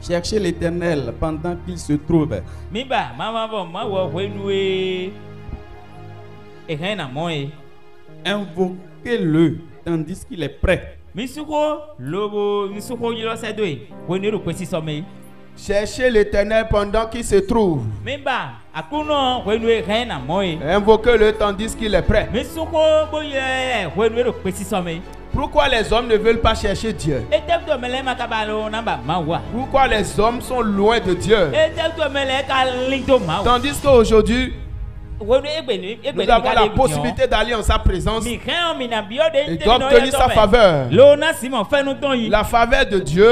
Cherchez l'Éternel pendant qu'il se trouve. Invoquez-le tandis qu'il est prêt. Cherchez l'Éternel pendant qu'il se trouve. Invoquez-le tandis qu'il est prêt. Pourquoi les hommes ne veulent pas chercher Dieu? Pourquoi les hommes sont loin de Dieu? Tandis qu'aujourd'hui, nous avons la possibilité d'aller en sa présence et d'obtenir sa faveur. La faveur de Dieu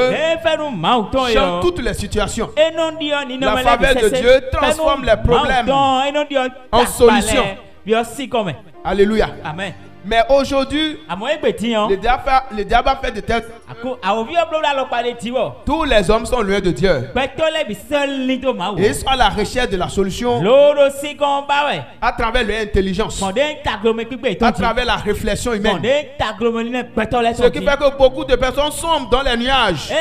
change toutes les situations. La faveur de Dieu transforme les problèmes en solutions. Alléluia. Amen. Mais aujourd'hui, le diable a fait de telle tous les hommes sont loin de Dieu. Et ils sont à la recherche de la solution à travers leur intelligence, à travers la réflexion humaine. Ce qui fait que beaucoup de personnes sombrent dans les nuages.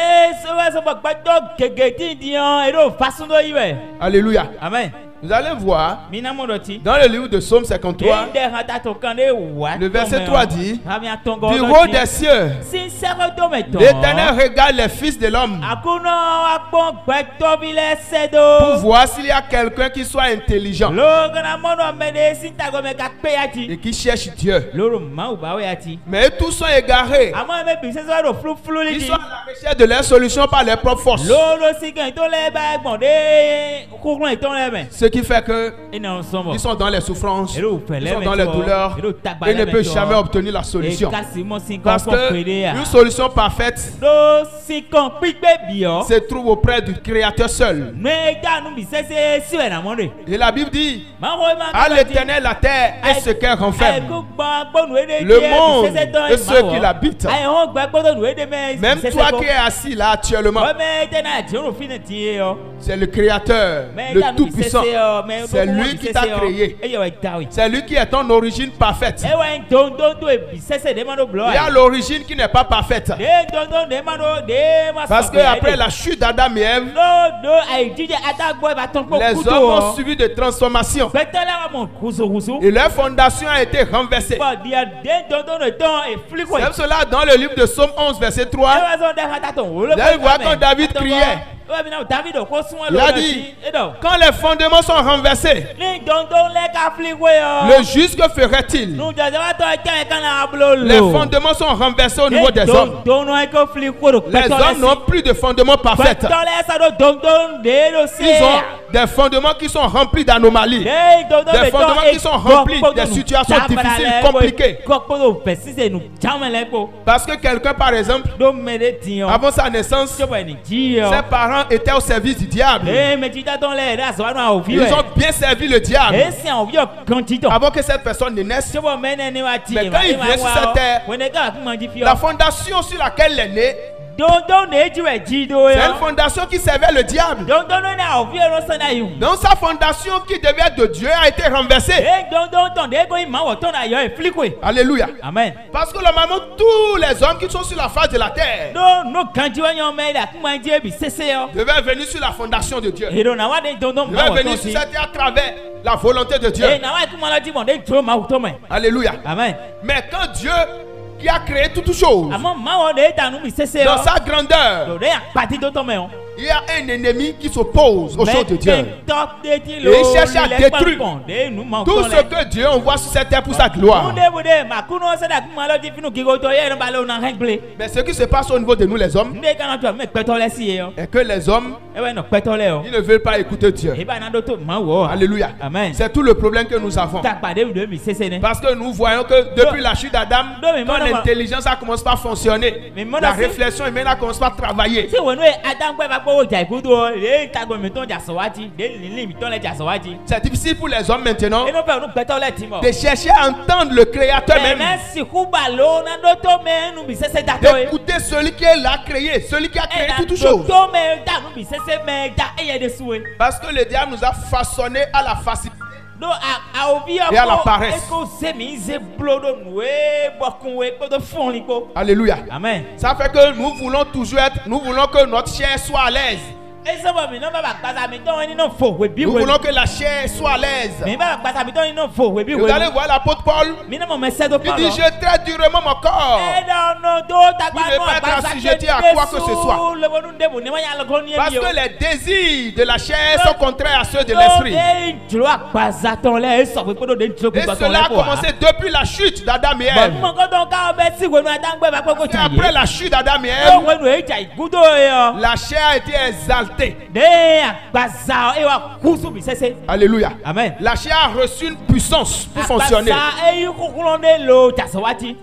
Alléluia. Amen. Vous allez voir dans le livre de Psaume 53, le verset 3 dit: du haut des cieux, l'Éternel regarde les fils de l'homme pour voir s'il y a quelqu'un qui soit intelligent et qui cherche Dieu. Mais tous sont égarés. Ils sont à la recherche de leur solution par leur propre force. Ce qui fait que ils sont dans les souffrances, ils sont dans les douleurs, et ne peuvent jamais obtenir la solution. Parce que une solution parfaite se trouve auprès du Créateur seul. Et la Bible dit: à l'Éternel la terre et ce qu'elle renferme, le monde et ceux qui l'habitent. Même toi qui es assis là actuellement, c'est le Créateur, le Tout-Puissant. C'est lui qui t'a créé. C'est lui qui est ton origine parfaite. Il y a l'origine qui n'est pas parfaite. Parce que après la chute d'Adam et Ève, les hommes ont subi des transformations et leur fondation a été renversée. C'est cela dans le livre de Psaume 11 verset 3. Vous allez voir quand David criait. Il a dit: quand les fondements sont renversés, le juste que ferait-il? Les fondements sont renversés au niveau des hommes. Les hommes n'ont plus de fondements parfaits. Ils ont des fondements qui sont remplis d'anomalies, des fondements qui sont remplis de situations difficiles, compliquées. Parce que quelqu'un, par exemple, avant sa naissance, ses parents étaient au service du diable. Ils ont bien servi le diable avant que cette personne ne naisse. Mais quand il vient sur cette terre, la fondation sur laquelle il est né, c'est une fondation qui servait le diable. Donc sa fondation qui devait être de Dieu a été renversée. Alléluia. Amen. Parce que normalement tous les hommes qui sont sur la face de la terre devaient venir sur la fondation de Dieu. Devaient venir sur cette terre à travers la volonté de Dieu. Alléluia. Amen. Mais quand Dieu qui a créé toutes choses dans sa grandeur, il y a un ennemi qui s'oppose aux choses de Dieu. Et il cherche à détruire tout ce que Dieu envoie sur cette terre pour sa gloire. Mais ce qui se passe au niveau de nous les hommes, est que les hommes, ils ne veulent pas écouter Dieu. Alléluia. C'est tout le problème que nous avons. Parce que nous voyons que depuis la chute d'Adam, quand l'intelligence a commencé à fonctionner, la réflexion humaine a commencé à travailler. C'est difficile pour les hommes maintenant de chercher à entendre le Créateur même, d'écouter celui qui l'a créé, celui qui a créé toutes choses. Parce que le diable nous a façonné à la facilité. et à la paresse. Alléluia. Amen. Ça fait que nous voulons toujours nous voulons que notre chair soit à l'aise. Nous voulons que la chair soit à l'aise. Vous allez voir l'apôtre Paul. Il dit: je traite durement mon corps. Vous ne devez pas être assujetti à quoi que ce soit. Parce que les désirs de la chair sont contraires à ceux de l'esprit. Et cela a commencé depuis la chute d'Adam et Ève. Et après la chute d'Adam et Ève, la chair a été exaltée. Alléluia. Amen. La chair a reçu une puissance pour fonctionner.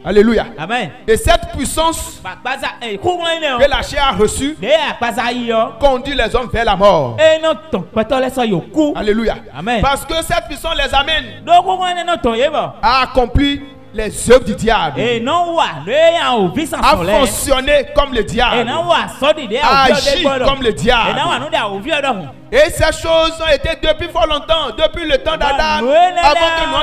Alléluia. Amen. Et cette puissance que la chair a reçue conduit les hommes vers la mort. Alléluia. Amen. Parce que cette puissance les amène à accomplir les œuvres du diable, à fonctionner comme le diable, à agir comme le diable. Et ces choses ont été depuis fort longtemps, depuis le temps d'Adam, avant que nous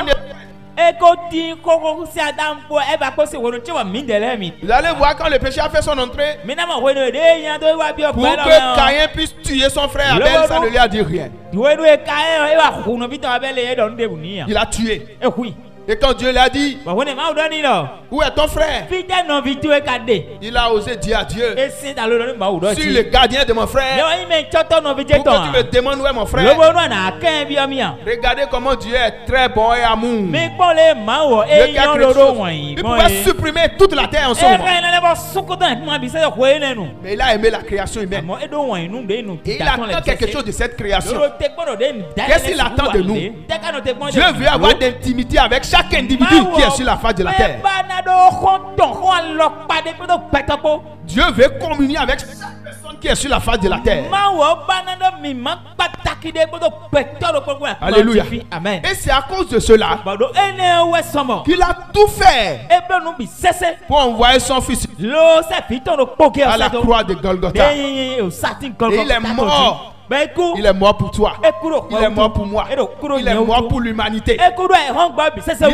vous allez voir quand le péché a fait son entrée, pour que Caïn puisse tuer son frère Abel, ça ne lui a dit rien. Il a tué. Et quand Dieu l'a dit: où est ton frère? Il a osé dire à Dieu: je suis le gardien de mon frère. Pourquoi tu me demandes où est mon frère? Regardez comment Dieu est très bon et amour. Il pouvait supprimer toute la terre en ce moment. Mais il a aimé la création humaine. Et il attend quelque chose de cette création. Qu'est-ce qu'il attend de nous? Dieu veut avoir d'intimité avec chaque individu qui est sur la face de la terre. Dieu veut communier avec chaque personne qui est sur la face de la terre. Alléluia. Amen. Et c'est à cause de cela qu'il a tout fait pour envoyer son fils à la croix de Golgotha. Et il est mort. Il est mort pour toi. Il est mort pour moi. Il est mort pour l'humanité. Il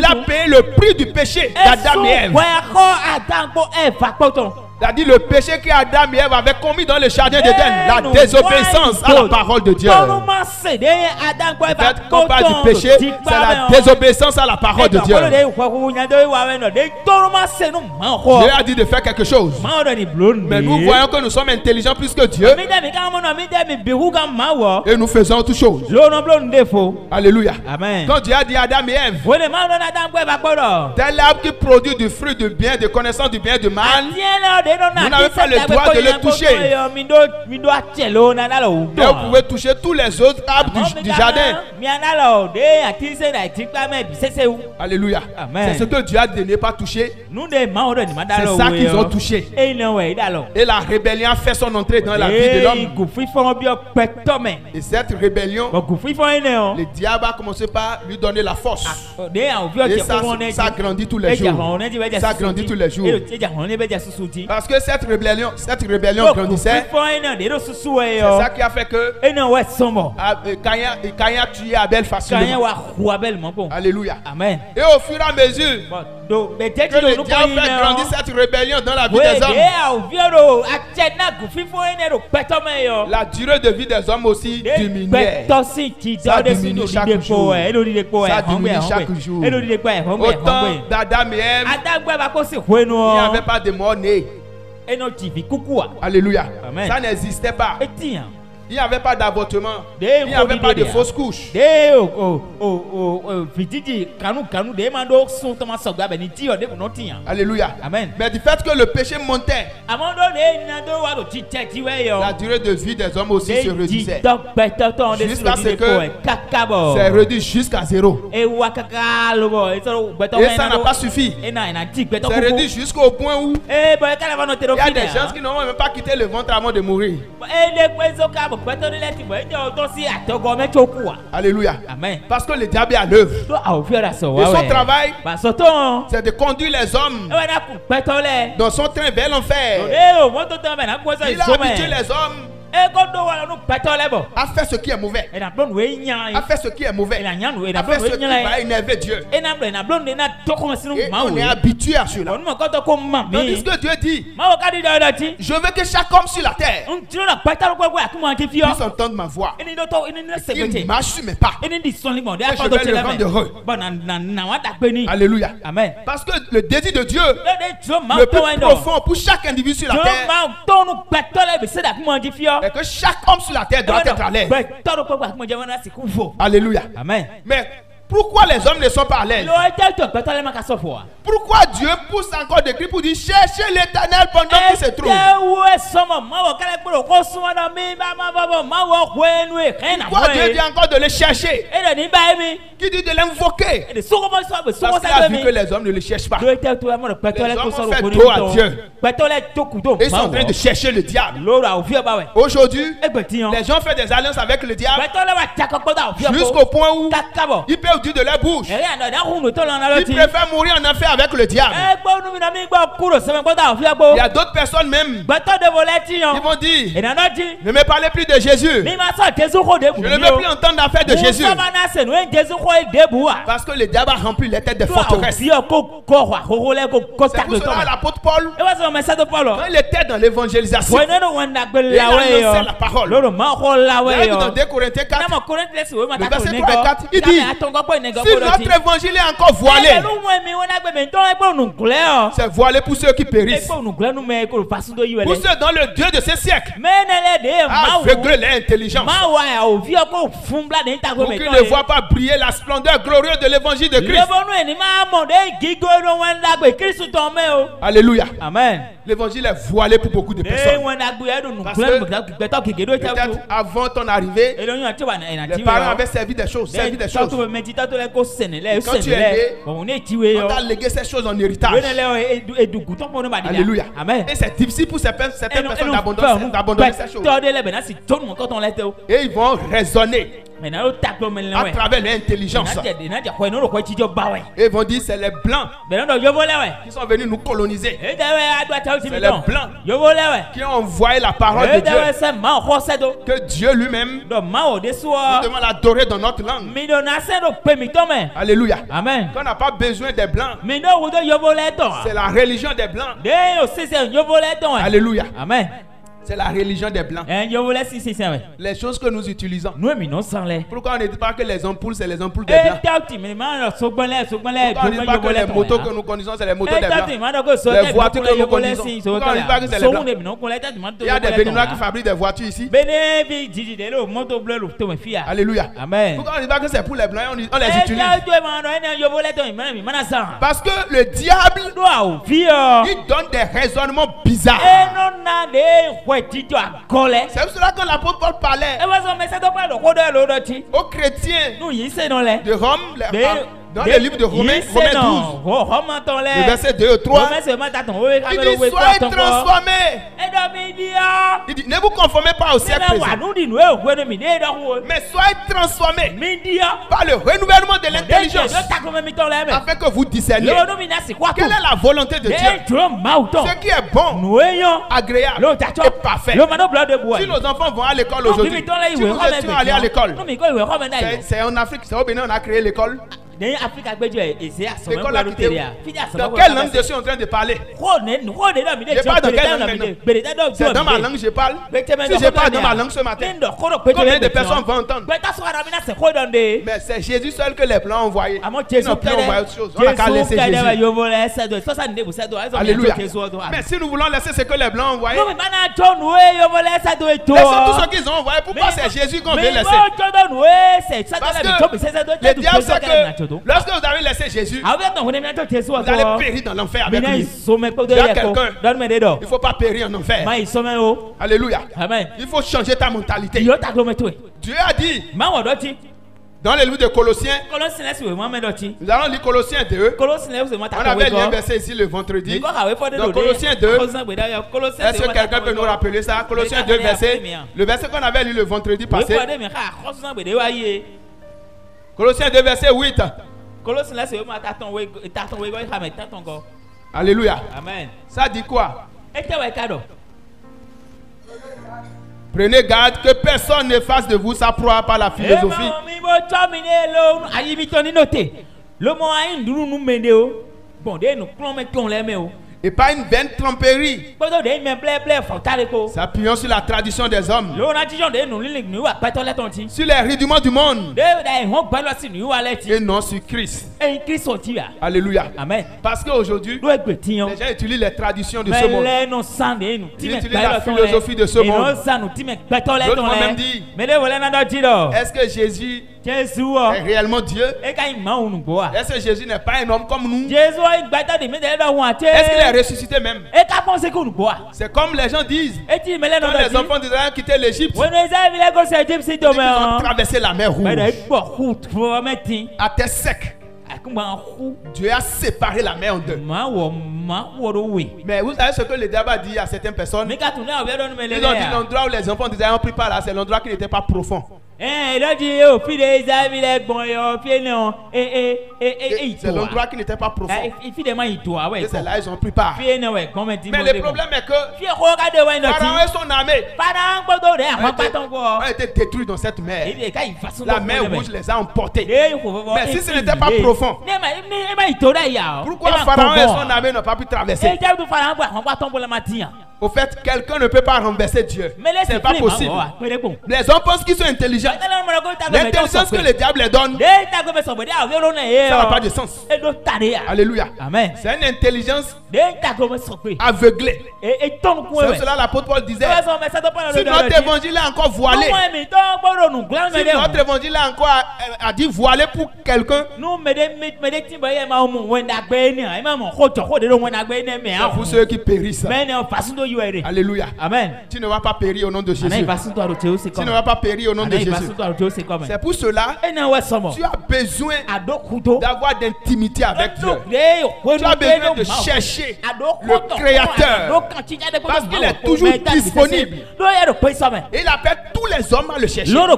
a payé le prix du péché d'Adam et Ève. C'est-à-dire le péché qu'Adam et Ève avaient commis dans le jardin d'Éden, la désobéissance à la parole de Dieu. Quand on parle du péché, c'est la désobéissance à la parole de Dieu. Dieu a dit de faire quelque chose. Mais nous voyons que nous sommes intelligents plus que Dieu. Et nous faisons toutes choses. Alléluia. Amen. Quand Dieu a dit à Adam et Ève, tel arbre qui produit du fruit du bien, de connaissance du bien et du mal, vous n'avez pas le droit de le toucher. Et vous pouvez toucher tous les autres arbres du jardin. Alléluia. C'est ce que Dieu a dit de ne pas toucher. C'est ça qu'ils ont touché. Et la rébellion a fait son entrée dans la vie de l'homme. Et cette rébellion, le diable a commencé par lui donner la force. Et ça grandit tous les jours. Ça grandit tous les jours. Parce que cette rébellion grandissait. C'est ça qui a fait que Caïn a tué Abel facilement. Alléluia. Amen. Et au fur et à mesure que le diable fait grandir cette rébellion dans la vie des hommes, la durée de vie des hommes aussi diminuait. Ça diminue chaque jour. Ça diminue chaque jour. Autant d'Adam et Ève, il n'y avait pas de mort-né. Alléluia. Amen. Ça n'existait pas. Il n'y avait pas d'avortement. Il n'y avait pas de fausses couches. Alléluia. Amen. Mais du fait que le péché montait, la durée de vie des hommes aussi se réduisait. Jusqu'à ce que c'est réduit jusqu'à 0. Et ça n'a pas suffi. C'est réduit jusqu'au point où il y a des gens qui n'ont même pas quitté le ventre avant de mourir. Alléluia. Amen. Parce que le diable est à l'œuvre. Et son travail, c'est de conduire les hommes dans son train vers l'enfer. Il a habitué les hommes a fait ce qui est mauvais, a fait ce qui est mauvais, a fait ce qui va énerver Dieu. Et on est habitué à cela. Tandis que Dieu dit, je veux que chaque homme sur la terre puisse entendre ma voix, qu'il marche sur mes pas, et je vais le rendre heureux. Alléluia. Amen. Parce que le désir de Dieu, le plus profond pour chaque individu sur la terre, est que chaque homme sur la terre doit être à l'aise. Alléluia. Amen. Mais pourquoi les hommes ne sont pas à l'aise? Pourquoi Dieu pousse encore des cris pour dire cherchez l'Éternel pendant qu'il se trouve? Pourquoi Dieu dit encore de le chercher? Qui dit de l'invoquer? Parce qu'il a vu que les hommes ne le cherchent pas. Les hommes ont fait dos à Dieu. Ils sont en train de chercher le diable. Aujourd'hui, les gens font des alliances avec le diable jusqu'au point où ils peuvent dire de leur bouche ils préfèrent mourir en enfer avec le diable. Il y a d'autres personnes même qui vont dire ne me parlez plus de Jésus, je ne veux plus entendre l'affaire de Jésus, parce que le diable a rempli les têtes de forteresses. C'est pour cela l'apôtre Paul, quand il était dans l'évangélisation, il a lancé la parole. Dans 2 Corinthiens 4, le verset 3 et 4, il dit si notre évangile est encore voilé, c'est voilé pour ceux qui périssent, pour ceux dont le Dieu de ces siècles a aveuglé leur intelligence, pour qu'ils ne voient pas briller la splendeur glorieuse de l'évangile de Christ. Alléluia. Amen. L'évangile est voilé pour beaucoup de personnes. Parce que peut-être avant ton arrivée, les parents avaient servi des choses, Quand tu es né, on t'a légué ces choses en héritage. Alléluia. Amen. Et c'est difficile pour certaines personnes d'abandonner ces choses. Et ils vont raisonner à travers l'intelligence. Et ils vont dire c'est les blancs qui sont venus nous coloniser. C'est les blancs qui ont envoyé la parole de Dieu, que Dieu lui-même nous demande d'adorer dans notre langue. Alléluia. Amen. Qu'on n'a pas besoin des blancs, c'est la religion des blancs. Alléluia. Amen. C'est la religion des blancs. Les choses que nous utilisons. Pourquoi on ne dit pas que les ampoules, c'est les ampoules des blancs? Pourquoi on ne dit pas que les motos que nous conduisons, c'est les motos des blancs? Les voitures que nous conduisons, pourquoi on ne dit pas que c'est les blancs? Il y a des Béninois qui fabriquent des voitures ici. Alléluia. Amen. Pourquoi on ne dit pas que c'est pour les blancs, on les utilise? Parce que le diable, il donne des raisonnements bizarres. C'est pour cela que l'apôtre Paul parlait aux chrétiens de Rome, dans le livre de Romains 12, le verset 2 et 3, il dit soyez transformés. Il dit ne vous conformez pas au siècle présent, mais soyez transformés par le renouvellement de l'intelligence, afin que vous discerniez quelle est la volonté de Dieu, ce qui est bon, agréable et parfait. Si nos enfants vont à l'école aujourd'hui, si nous étions allés à l'école, c'est en Afrique, c'est au Bénin on a créé l'école. Dans quelle langue je suis en train de parler? Je parle dans quelle langue maintenant? C'est dans ma langue je parle. Si je parle dans ma langue ce matin, combien de personnes vont entendre? Mais c'est Jésus seul que les blancs ont envoyé. Ils n'ont plus envoyé autre chose. On n'a qu'à laisser Jésus. Alléluia. Mais si nous voulons laisser ce que les blancs ont envoyé, laissons tout ce qu'ils ont envoyé. Pourquoi c'est Jésus qu'on veut laisser? Parce que le diable sait que lorsque vous avez laissé Jésus, vous allez périr dans l'enfer avec lui. Il y a quelqu'un, il ne faut pas périr en enfer. Alléluia. Amen. Il faut changer ta mentalité. Dieu a dit dans le livre de Colossiens, nous allons lire Colossiens 2. On avait lu un verset ici le vendredi. Dans Colossiens 2, est-ce que quelqu'un peut nous rappeler ça? Colossiens 2, le verset qu'on avait lu le vendredi passé. Colossiens 2, verset 8. Alléluia. Amen. Ça dit quoi? Prenez garde que personne ne fasse de vous sa proie par la philosophie. Et pas une vaine tromperie, s'appuyant sur la tradition des hommes, sur les rudiments du monde, et non sur Christ. Alléluia. Amen. Parce qu'aujourd'hui, les gens utilisent les traditions de ce monde. Ils utilisent la philosophie de ce monde. L'autre m'a même dit, est-ce que Jésus est réellement Dieu? Est-ce que Jésus n'est pas un homme comme nous? Est-ce qu'il est ressuscité même? C'est comme les gens disent, quand les enfants d'Israël quittaient l'Égypte, ils ont traversé la mer Rouge à terre sec. Dieu a séparé la mer en deux. Mais vous savez ce que le diable a dit à certaines personnes? Ils ont dit l'endroit où les enfants d'Israël ont pris part là, c'est l'endroit qui n'était pas profond. C'est l'endroit qui n'était pas profond. Et c'est là ils ont pris part. Mais le problème est que Pharaon et son armée ont été détruits dans cette mer. La mer Rouge les a emportés. Mais si ce n'était pas profond, pourquoi Pharaon et son armée n'ont pas pu traverser? Au fait, quelqu'un ne peut pas renverser Dieu. C'est pas possible. Les hommes pensent qu'ils sont intelligents. L'intelligence que le diable les donne, ça n'a pas de sens. Alléluia. Amen. C'est une intelligence aveuglée. C'est cela l'apôtre Paul disait. Si notre évangile est encore voilé, si notre évangile est encore a dit voilé pour quelqu'un, c'est pour ceux qui périssent. Alléluia. Amen. Tu ne vas pas périr au nom de Jésus. Tu ne vas pas périr au nom de Jésus. C'est pour cela tu as besoin d'avoir d'intimité avec Dieu. Tu as besoin de chercher le Créateur parce qu'il est toujours disponible. Et il appelle tous les hommes à le chercher. Il veut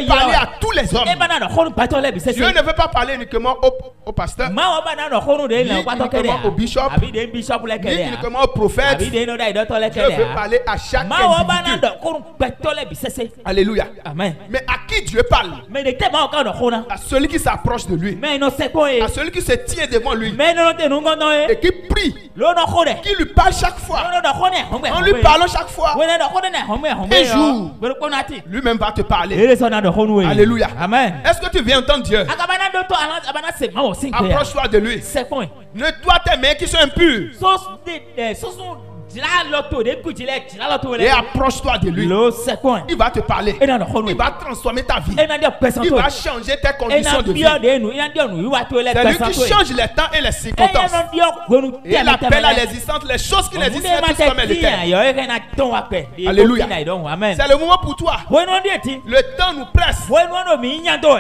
parler à tous les hommes. Dieu ne veut pas parler uniquement au pasteur, ni uniquement au bishop, ni uniquement au prophète. Dieu veut parler à chaque individu. Alléluia. Amen. Mais à qui Dieu parle? À celui qui s'approche de lui, à celui qui se tient devant lui et qui prie, qui lui parle chaque fois, en lui parlant chaque fois. Un jour, lui-même va te parler. Alléluia. Amen. Est-ce que tu viens entendre Dieu? Approche-toi de lui. Nettoie tes mains qui sont impures. Et approche-toi de lui. Il va te parler. Il va transformer ta vie. Il va changer tes conditions de vie. C'est lui qui change les temps et les circonstances. Et il appelle à l'existence les choses qui n'existent pas comme elles étaient. Alléluia. C'est le moment pour toi. Le temps nous presse.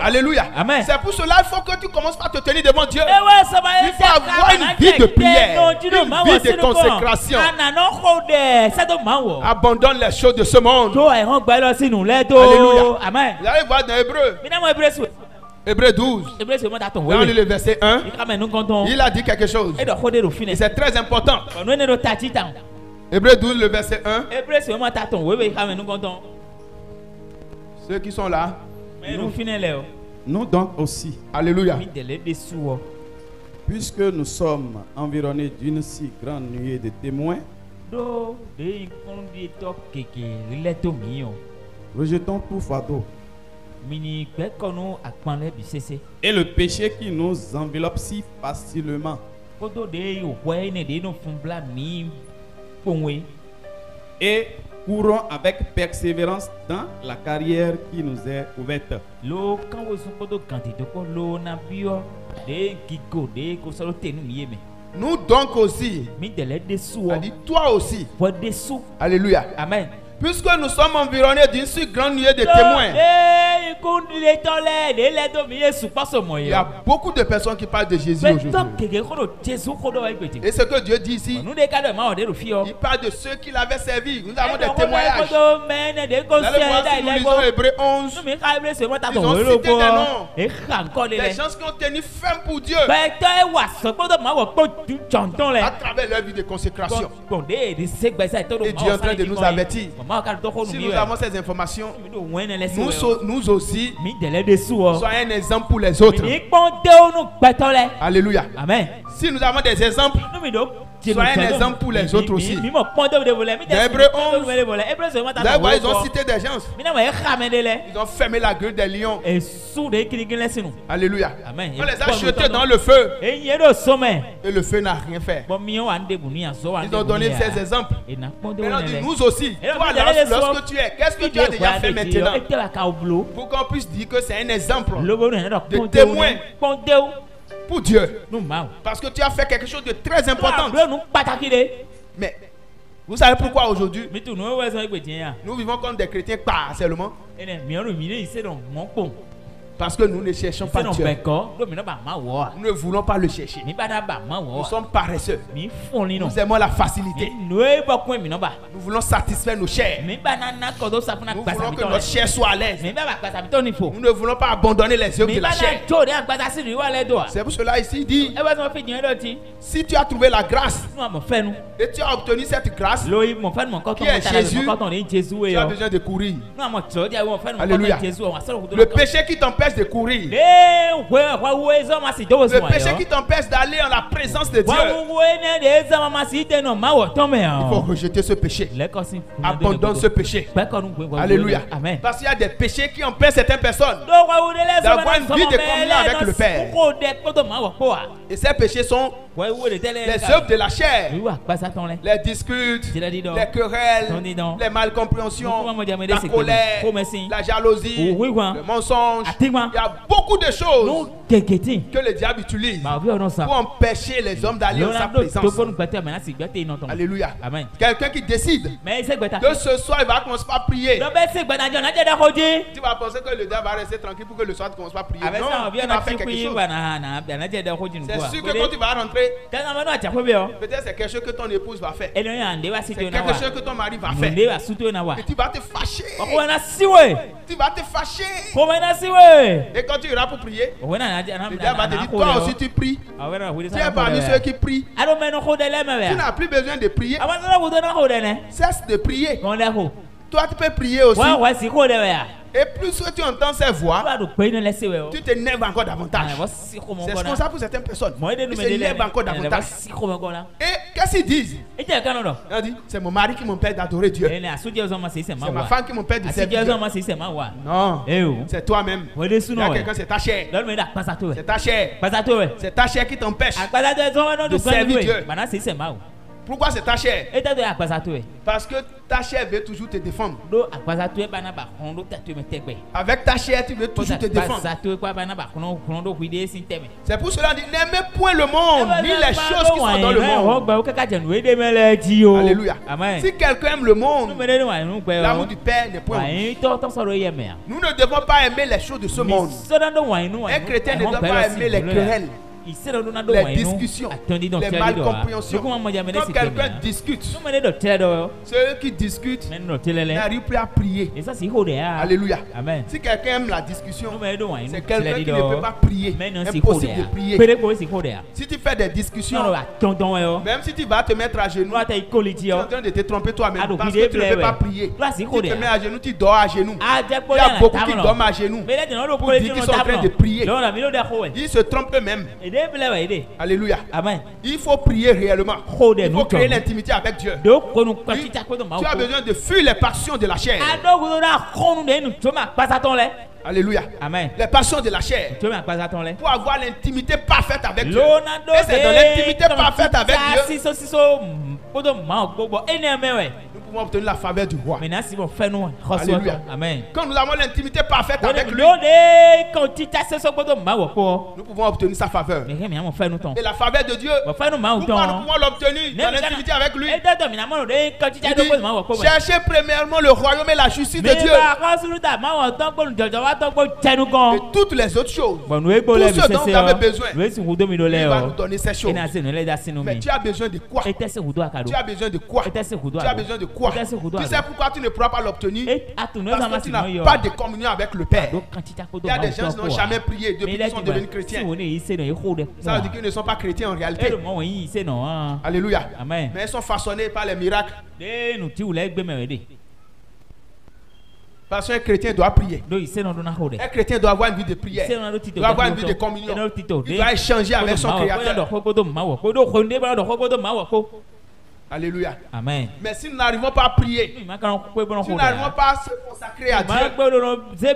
Alléluia. C'est pour cela qu'il faut que tu commences par te tenir devant Dieu. Il faut avoir une vie de prière, une vie de consécration. Abandonne les choses de ce monde. Alléluia. Amen. Vous allez voir dans Hébreux 12. Là on lit le verset 1. Il a dit quelque chose. Et c'est très important. Hébreux 12, le verset 1. Ceux qui sont là. Nous donc aussi. Alléluia. Puisque nous sommes environnés d'une si grande nuée de témoins, rejetons tout fardeau et le péché qui nous enveloppe si facilement, et courons avec persévérance dans la carrière qui nous est ouverte. Nous donc aussi, dit toi aussi. Alléluia. Amen. Puisque nous sommes environnés d'une si grande nuée de témoins. Il y a beaucoup de personnes qui parlent de Jésus aujourd'hui. Et ce que Dieu dit ici, il parle de ceux qui l'avaient servi. Nous avons des témoignages. Vous allez voir si nous lisons Hébreux 11. Ils ont cité des noms. Des gens qui ont tenu ferme pour Dieu à travers leur vie de consécration. Et Dieu est en train de nous avertir. Si nous avons ces informations, nous aussi, soyons un exemple pour les autres. Alléluia. Amen. Si nous avons des exemples, soyez un exemple pour les autres aussi. Dans Hébreux 11, ils ont cité des gens. Ils ont fermé la gueule des lions. Alléluia. Amen. On les a jetés dans le feu. Et le feu n'a rien fait. Ils ont donné ces exemples. Maintenant, nous aussi, toi, lorsque tu es, qu'est-ce que tu as déjà fait maintenant? Pour qu'on puisse dire que c'est un exemple de témoin pour Dieu. Parce que tu as fait quelque chose de très important. Mais vous savez pourquoi aujourd'hui nous vivons comme des chrétiens seulement? Parce que nous ne cherchons pas Dieu. Nous ne voulons pas le chercher. Nous sommes paresseux. Nous aimons la facilité. Nous voulons satisfaire nos chairs. Nous voulons que notre chair soit à l'aise. Nous ne voulons pas abandonner les œuvres de la chair. C'est pour cela ici il dit, si tu as trouvé la grâce et tu as obtenu cette grâce qui est Jésus, tu as besoin de courir. Alléluia. Le péché qui t'empêche de courir, le péché qui t'empêche d'aller en la présence de Dieu, il faut rejeter ce péché. Abandonne ce péché. Alléluia. Parce qu'il y a des péchés qui empêchent certaines personnes d'avoir une vie de communion avec le Père. Et ces péchés sont les œuvres de la chair, les disputes, les querelles, les malcompréhensions, la colère, la jalousie, le mensonge. Il y a beaucoup de choses que le diable utilise pour empêcher les hommes d'aller en sa présence. Alléluia. Quelqu'un qui décide que ce soir il va commencer par prier. Tu vas penser que le diable va rester tranquille pour que le soir tu commences par prier. Non, il va faire quelque chose. C'est sûr que quand tu vas rentrer, peut-être c'est quelque chose que ton épouse va faire. C'est quelque chose que ton mari va faire. Et tu vas te fâcher. Tu vas te fâcher. Et quand tu iras pour prier, le diable va te dire, toi aussi tu pries. Tu es parmi ceux qui prient. Tu n'as plus besoin de prier. Cesse de prier. Toi tu peux prier aussi. Et plus que tu entends ces voix, tu t'énerves encore davantage. C'est comme ça pour certaines personnes. Ils s'énervent encore davantage. Et qu'est-ce qu'ils disent? Ils disent, c'est mon mari qui m'empêche d'adorer Dieu. C'est ma femme qui m'empêche de servir Dieu. Non, c'est toi-même. Il y a quelqu'un, c'est ta chair. C'est ta chair. C'est ta chair qui t'empêche de servir Dieu. Pourquoi c'est ta chair? Parce que ta chair veut toujours te défendre. Avec ta chair, tu veux toujours te défendre. C'est pour cela que n'aimez point le monde, ni les choses qui sont dans le monde. Alléluia. Si quelqu'un aime le monde, l'amour du Père n'est point en lui. Nous ne devons pas aimer les choses de ce monde. Un chrétien ne doit pas aimer les querelles, les discussions, les malcompréhensions. Quand quelqu'un discute, ceux qui discutent n'arrivent plus à prier. Alléluia. Si quelqu'un aime la discussion, c'est quelqu'un qui ne peut pas prier. Impossible de prier. Si tu fais des discussions, même si tu vas te mettre à genoux, tu es en train de te tromper toi-même parce que tu ne peux pas prier. Si tu te mets à genoux, tu dors à genoux. Il y a beaucoup qui dorment à genoux pour dire qu'ils sont en train de prier. Ils se trompent eux-mêmes. Alléluia. Amen. Il faut prier réellement. Il faut créer l'intimité avec Dieu. Tu as besoin de fuir les passions de la chair. Alléluia. Amen. Les passions de la chair. Pour avoir l'intimité parfaite avec Dieu. Et c'est dans l'intimité parfaite avec Dieu nous pouvons obtenir la faveur du roi. Alléluia. Amen. Quand nous avons l'intimité parfaite avec lui, nous pouvons obtenir sa faveur. Et la faveur de Dieu, nous pouvons l'obtenir dans l'intimité avec lui. Il dit, cherchez premièrement le royaume et la justice de Dieu. Et toutes les autres choses, tout ce dont vous avez besoin, il va nous donner ces choses. Mais tu as besoin de quoi? Tu as besoin de quoi? Tu as besoin de quoi? Tu sais pourquoi tu ne pourras pas l'obtenir? Parce que tu n'as pas de communion avec le Père. Il y a des gens qui n'ont jamais prié depuis qu'ils sont devenus chrétiens. Ça veut dire qu'ils ne sont pas chrétiens en réalité. Alléluia. Mais ils sont façonnés par les miracles. Parce qu'un chrétien doit prier. Un chrétien doit avoir une vie de prière. Il doit avoir une vie de communion. Il doit échanger avec son Créateur. Alléluia. Amen. Mais si nous n'arrivons pas à prier, si nous n'arrivons pas à se consacrer à Dieu, j'ai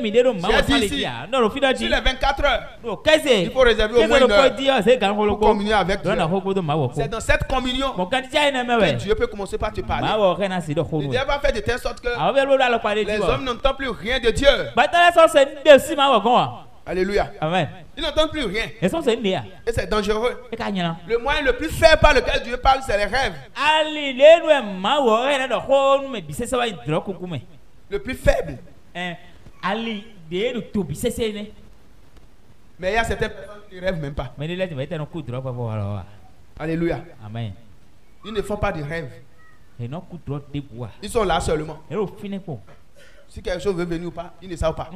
dit ici, sur les 24 heures, il faut réserver au moins une heure pour communier avec Dieu. C'est dans cette communion que Dieu peut commencer par te parler. Dieu va faire de telle sorte que les hommes n'entendent plus rien de Dieu. Alléluia. Amen. Ils n'entendent plus rien. Et c'est dangereux. Le moyen le plus faible par lequel Dieu parle, c'est les rêves. Le plus faible. Mais il y a certaines personnes qui ne rêvent même pas. Alléluia. Amen. Ils ne font pas de rêves. Ils sont là seulement. Si quelque chose veut venir ou pas, ils ne savent pas.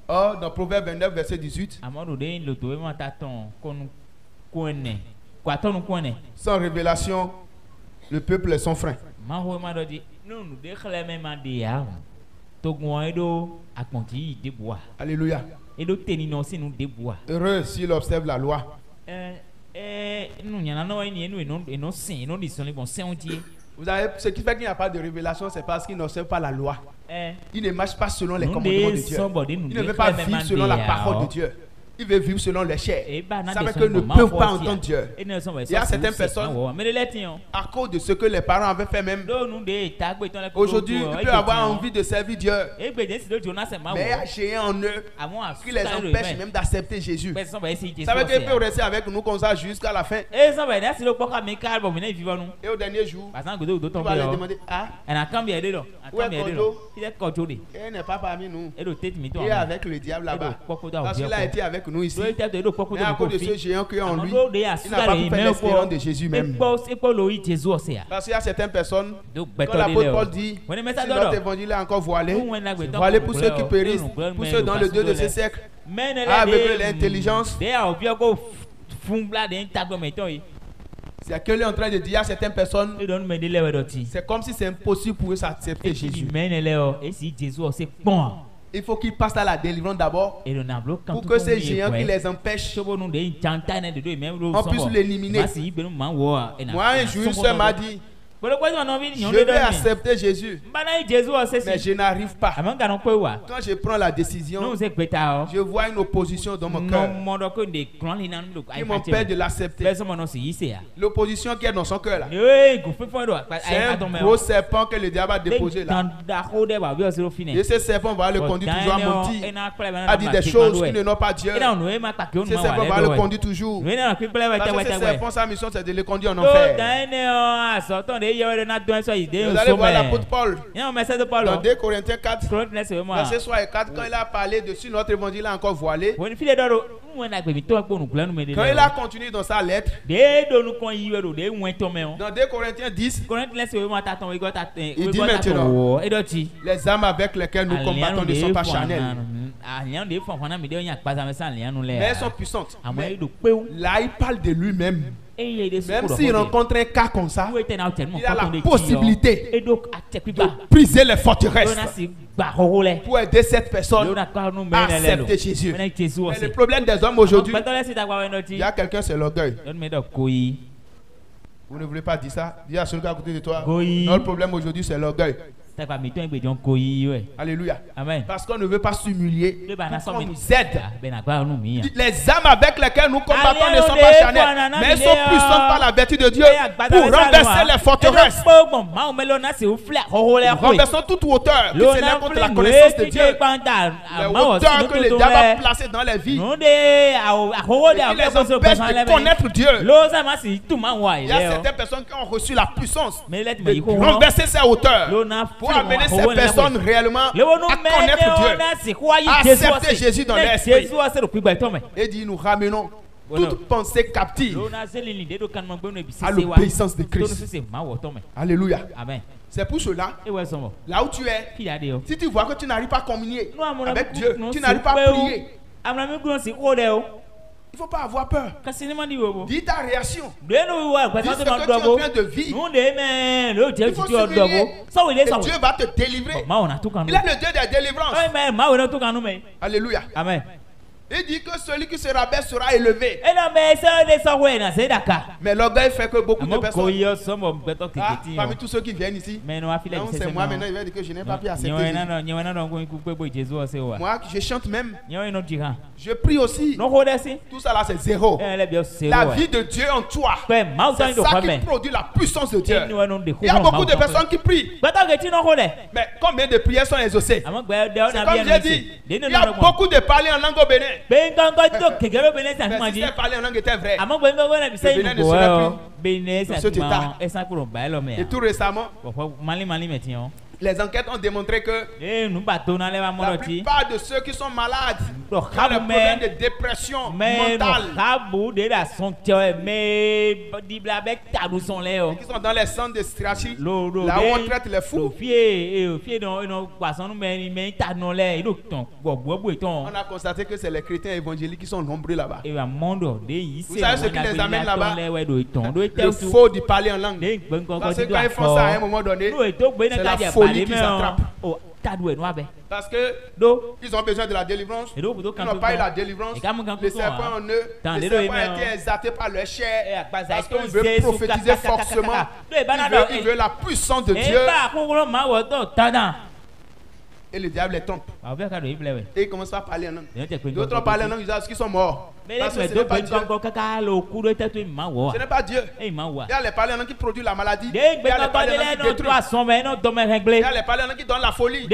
Or, dans Proverbe 29, verset 18, sans révélation, le peuple est sans frein. Alléluia. Heureux s'il observe la loi. Vous savez, ce qui fait qu'il n'y a pas de révélation, c'est parce qu'il n'observe pas la loi. Il ne marche pas selon les commandements de Dieu. Il ne veut pas vivre selon la parole de Dieu. Il veut vivre selon les chairs. Ça veut que ne peuvent pas entendre Dieu. Il y a certaines personnes, à cause de ce que les parents avaient fait même, aujourd'hui, ils peuvent avoir envie de servir Dieu. Mais il y a géant en eux qui les empêche même d'accepter Jésus. Ça veut qu'ils peuvent rester avec nous comme ça jusqu'à la fin. Et au dernier jour, il va leur demander, ah, où est Kojo? Il n'est pas parmi nous. Il est avec le diable là-bas. Parce qu'il a été avec nous ici. Mais à cause de ce géant qui est en lui, il n'a pas pu faire l'expérience de Jésus même. Parce qu'il y a certaines personnes, quand l'apôtre Paul dit, si notre évangile est encore voilé, voilé pour ceux qui périssent, pour ceux dans le Dieu de ce siècle, avec l'intelligence. C'est qu'il est en train de dire à certaines personnes, c'est comme si c'est impossible pour eux d'accepter Jésus. Il faut qu'ils passent à la délivrance d'abord pour que ces géants qui les empêchent, on puisse l'éliminer. Moi, un jour, une soeur m'a dit, je vais accepter Jésus, mais je n'arrive pas. Quand je prends la décision, je vois une opposition dans mon cœur qui m'empêche de l'accepter. L'opposition qui est dans son cœur là, c'est un gros serpent que le diable a déposé là. Et ce serpent va le conduire toujours à mentir, à dire des choses qui ne n'ont pas Dieu. Ce serpent va le conduire toujours. Parce que ce serpent, sa mission, c'est de le conduire en enfer. Vous allez voir l'apôtre Paul dans 2 Corinthiens 4, verset 3 et 4, quand il a parlé de si notre évangile est encore voilé. Quand il a continué dans sa lettre, dans 2 Corinthiens 10, il dit maintenant, les âmes avec lesquelles nous combattons ne sont pas charnelles, mais elles sont puissantes. Mais là, il parle de lui-même. Même s'il rencontre un cas comme ça, il a la possibilité de briser les forteresses pour aider cette personne à accepter Jésus. Mais le problème des hommes aujourd'hui, il y a quelqu'un, c'est l'orgueil. Vous ne voulez pas dire ça? Dis à celui qui est à côté de toi, notre problème aujourd'hui, c'est l'orgueil. Alléluia. Amen. Parce qu'on ne veut pas s'humilier. On nous aide. Les âmes avec lesquelles nous combattons ne sont pas charnelles, mais elles sont puissantes par la vertu de Dieu pour renverser les forteresses. Renversons toute hauteur qui s'élève contre la connaissance de Dieu. Les hauteurs que le diable a placées dans les vies et qui les empêchent de connaître Dieu. Il y a certaines personnes qui ont reçu la puissance de renverser ces hauteurs pour amener ces personnes réellement à connaître Dieu, à accepter Jésus dans l'esprit. Et dit, nous ramenons toute pensée captive à l'obéissance de Christ. Alléluia. Amen. C'est pour cela, là où tu es, si tu vois que tu n'arrives pas à communier avec Dieu, tu n'arrives pas à prier, Il ne faut pas avoir peur. Dis ta réaction. Dis ce que tu es en train de vivre. Il faut se réveiller. Et Dieu va te délivrer. Il est le Dieu des délivrances. Alléluia. Amen. Il dit que celui qui se rabaisse sera élevé. Mais l'orgueil fait que beaucoup de personnes. Parmi tous ceux qui viennent ici, c'est moi maintenant, il va dire que je n'ai pas pu accepter Jésus. Moi, je chante même. Je prie aussi. Tout ça là, c'est zéro. La vie de Dieu en toi, c'est ça qui produit la puissance de Dieu. Il y a beaucoup de personnes qui prient. Mais combien de prières sont exaucées? C'est comme j'ai dit, il y a beaucoup de parler en langue au Bénin. Mais si c'est parler en langue était vrai, le Bénin ne serait plus dans cet état. Et tout récemment, les enquêtes ont démontré que la plupart de ceux qui sont malades ont des problèmes de dépression mentale et qui sont dans les centres de stratégie, là où on traite les fous. On a constaté que c'est les chrétiens évangéliques qui sont nombreux là-bas. Vous savez ce qui les amène là-bas? Le faux du parler en langue. Parce que quand ils font ça à un moment donné, c'est la folie qui s'attrape. Parce que ils ont besoin de la délivrance. Ils n'ont pas eu la délivrance. Les serpents en eux, les serpents ont été exaltés par leur chair. Parce qu'on veut prophétiser forcément. Il veut la puissance de Dieu. Et le diable les trompe. Et il commence à parler en langue. D'autres parlent en langue, ils disent qu'ils sont morts. Parce que ce n'est pas Dieu. Ce n'est pas Dieu. Il y a les parlers en langue qui produisent la maladie. Il y a les parler en langue qui détruisent. Il y a les parler en langue qui donnent la folie.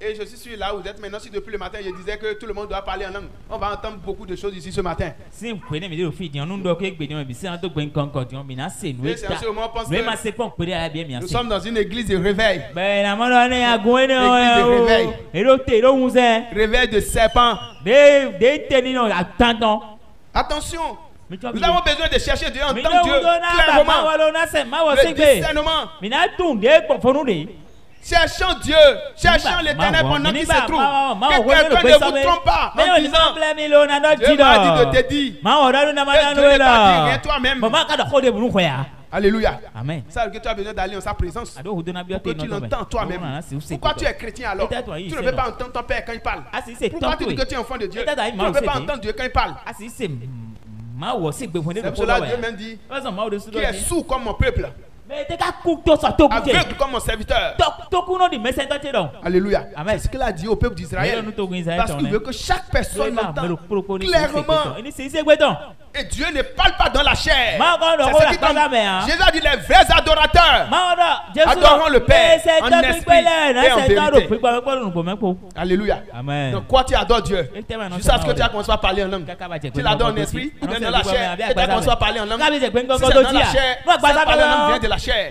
Et je suis sûr là où vous êtes maintenant, si depuis le matin je disais que tout le monde doit parler en langue, on va entendre beaucoup de choses ici ce matin. Et c'est en ce moment on pense que nous sommes dans une église de réveil. Réveil de serpents. Attention. Nous avons besoin de chercher Dieu, entendre Dieu clairement. Le discernement. Cherchons Dieu, cherchons l'Éternel pendant qu'il se trouve. Que quelqu'un ne vous trompe pas en disant Dieu m'a dit de te dire. Que Dieu n'est pas dit rien toi-même. Alléluia. Amen. Ça veut dire que tu as besoin d'aller en sa présence. Pour que tu l'entends toi-même. Pourquoi tu es chrétien alors? Tu ne veux pas entendre ton père quand il parle. Pourquoi tu dis que tu es enfant de Dieu? Tu ne veux pas entendre Dieu quand il parle. C'est pour cela que Dieu m'a dit qui est sourd comme mon peuple. Aveugle comme mon serviteur. Alléluia. C'est ce qu'il a dit au peuple d'Israël. Parce qu'il veut que chaque personne l'entende clairement. Et Dieu ne parle pas dans la chair. C'est ce qui compte. Jésus a dit les vrais adorateurs adoreront le Père en esprit et en vérité. Alléluia. Donc quoi tu adores Dieu? Jusqu'à ce que tu as commencé à parler en langue. Tu l'adores en esprit ou bien dans la chair et tu as commencé à parler en langue. Si c'est dans la chair, ça parler en langue vient de la chair.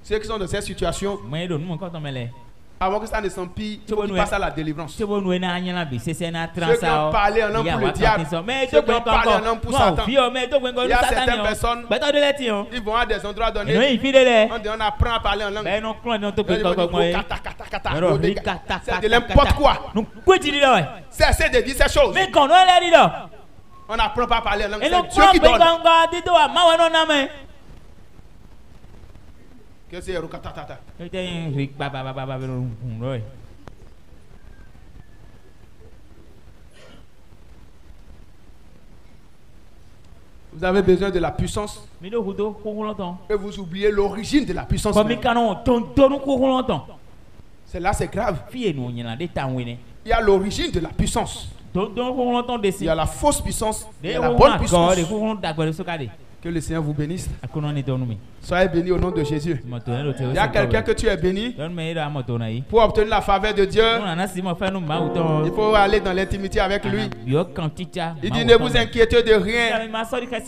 Ceux qui sont dans cette situation, avant que ça ne s'empire, ils passent à la délivrance. Ceux qui ont parlé en langue pour le diable, ceux qui ont parlé en langue pour Satan. Il y a certaines personnes, ils vont à des endroits donnés, on apprend à parler en langue. C'est de n'importe quoi. Cessez de dire ces choses. On n'apprend pas à parler en langue. C'est Dieu qui donne. Que c'est Rukatatata. Vous avez besoin de la puissance. Et vous oubliez l'origine de la puissance. C'est là, c'est grave. Il y a l'origine de la puissance. Il y a la fausse puissance et la bonne puissance. Que le Seigneur vous bénisse. Soyez bénis au nom de Jésus. Il y a quelqu'un que tu es béni. Pour obtenir la faveur de Dieu, il faut aller dans l'intimité avec lui. Il dit ne vous inquiétez de rien,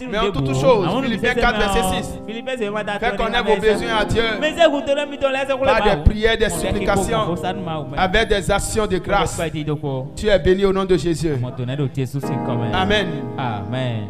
mais en toutes choses. Philippiens 4 verset 6. Faites connaître vos besoins à Dieu par des prières, des supplications, avec des actions de grâce. Tu es béni au nom de Jésus. Amen. Amen.